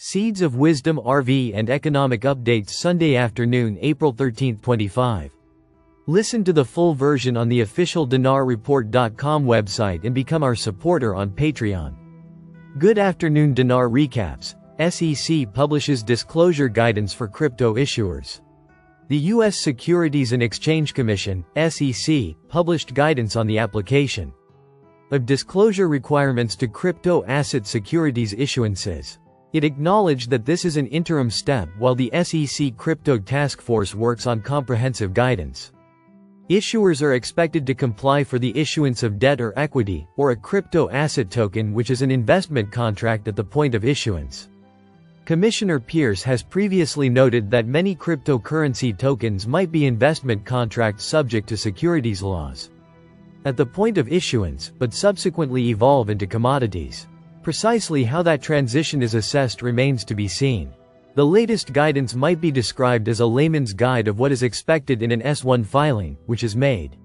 Seeds of Wisdom RV and Economic Updates Sunday afternoon, April 13, 25. Listen to the full version on the official dinarreport.com website and become our supporter on Patreon. Good afternoon. Dinar recaps. SEC publishes disclosure guidance for crypto issuers. The U.S. Securities and Exchange Commission, SEC, published guidance on the application of disclosure requirements to crypto asset securities issuances. It acknowledged that this is an interim step while the SEC Crypto Task Force works on comprehensive guidance. Issuers are expected to comply for the issuance of debt or equity, or a crypto asset token, which is an investment contract at the point of issuance. Commissioner Pierce has previously noted that many cryptocurrency tokens might be investment contracts subject to securities laws at the point of issuance, but subsequently evolve into commodities. Precisely how that transition is assessed remains to be seen. The latest guidance might be described as a layman's guide of what is expected in an S-1 filing, which is made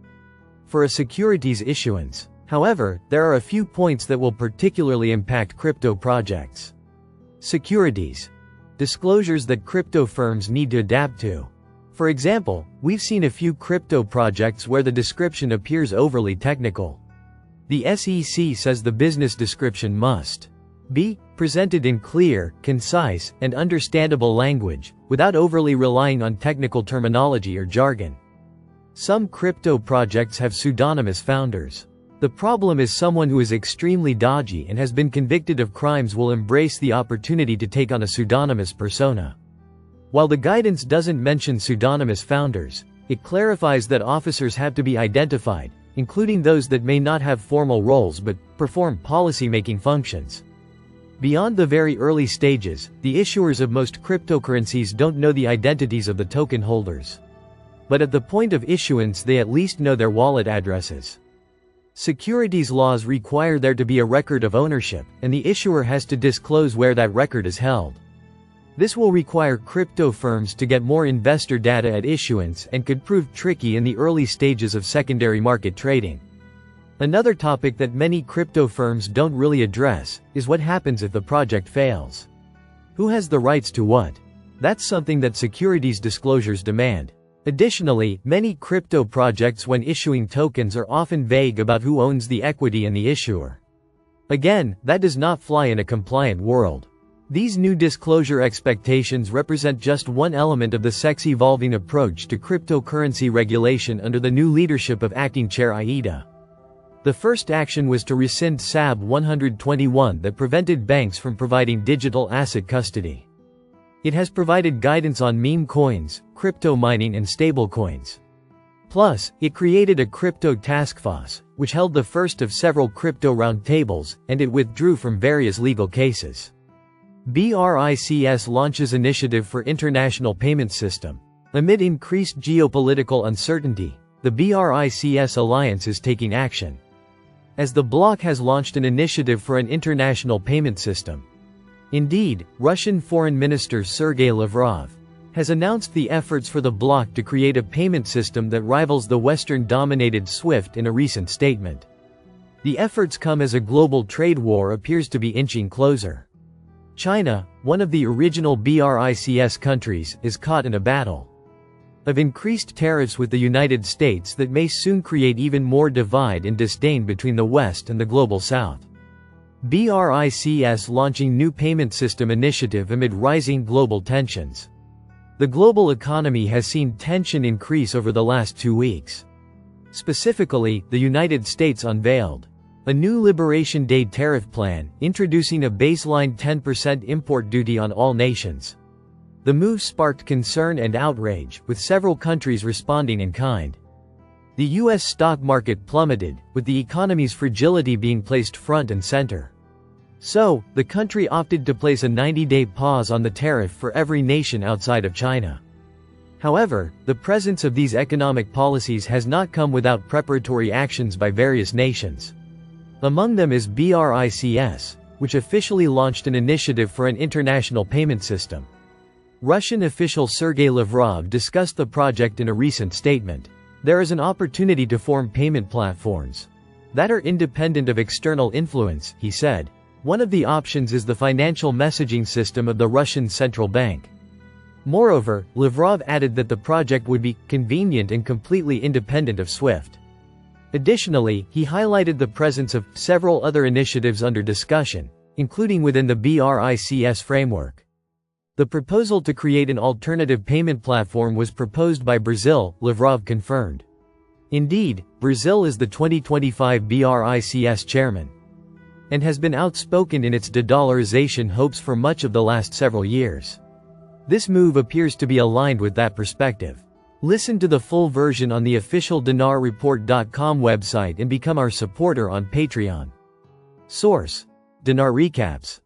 for a securities issuance. However, there are a few points that will particularly impact crypto projects. Securities disclosures that crypto firms need to adapt to. For example, we've seen a few crypto projects where the description appears overly technical. The SEC says the business description must be presented in clear, concise, and understandable language, without overly relying on technical terminology or jargon. Some crypto projects have pseudonymous founders. The problem is someone who is extremely dodgy and has been convicted of crimes will embrace the opportunity to take on a pseudonymous persona. While the guidance doesn't mention pseudonymous founders, it clarifies that officers have to be identified, including those that may not have formal roles but perform policy-making functions. Beyond the very early stages, the issuers of most cryptocurrencies don't know the identities of the token holders. But at the point of issuance they at least know their wallet addresses. Securities laws require there to be a record of ownership, and the issuer has to disclose where that record is held. This will require crypto firms to get more investor data at issuance and could prove tricky in the early stages of secondary market trading. Another topic that many crypto firms don't really address is what happens if the project fails. Who has the rights to what? That's something that securities disclosures demand. Additionally, many crypto projects when issuing tokens are often vague about who owns the equity and the issuer. Again, that does not fly in a compliant world. These new disclosure expectations represent just one element of the sex-evolving approach to cryptocurrency regulation under the new leadership of Acting Chair Aida. The first action was to rescind SAB 121 that prevented banks from providing digital asset custody. It has provided guidance on meme coins, crypto mining and stablecoins. Plus, it created a crypto task force, which held the first of several crypto roundtables, and it withdrew from various legal cases. BRICS launches initiative for international payment system. Amid increased geopolitical uncertainty, the BRICS alliance is taking action, as the bloc has launched an initiative for an international payment system. Indeed, Russian Foreign Minister Sergei Lavrov has announced the efforts for the bloc to create a payment system that rivals the Western-dominated SWIFT in a recent statement. The efforts come as a global trade war appears to be inching closer. China, one of the original BRICS countries, is caught in a battle of increased tariffs with the United States that may soon create even more divide and disdain between the West and the Global South. BRICS launching new payment system initiative amid rising global tensions. The global economy has seen tension increase over the last 2 weeks. Specifically, the United States unveiled a new Liberation Day tariff plan, introducing a baseline 10% import duty on all nations. The move sparked concern and outrage, with several countries responding in kind. The U.S. stock market plummeted, with the economy's fragility being placed front and center. So, the country opted to place a 90-day pause on the tariff for every nation outside of China. However, the presence of these economic policies has not come without preparatory actions by various nations. Among them is BRICS, which officially launched an initiative for an international payment system. Russian official Sergei Lavrov discussed the project in a recent statement. There is an opportunity to form payment platforms that are independent of external influence, he said. One of the options is the financial messaging system of the Russian central bank. Moreover, Lavrov added that the project would be convenient and completely independent of SWIFT. Additionally, he highlighted the presence of several other initiatives under discussion, including within the BRICS framework. The proposal to create an alternative payment platform was proposed by Brazil, Lavrov confirmed. Indeed, Brazil is the 2025 BRICS chairman, and has been outspoken in its de-dollarization hopes for much of the last several years. This move appears to be aligned with that perspective. Listen to the full version on the official dinarreport.com website and become our supporter on Patreon. Source: Dinar Recaps.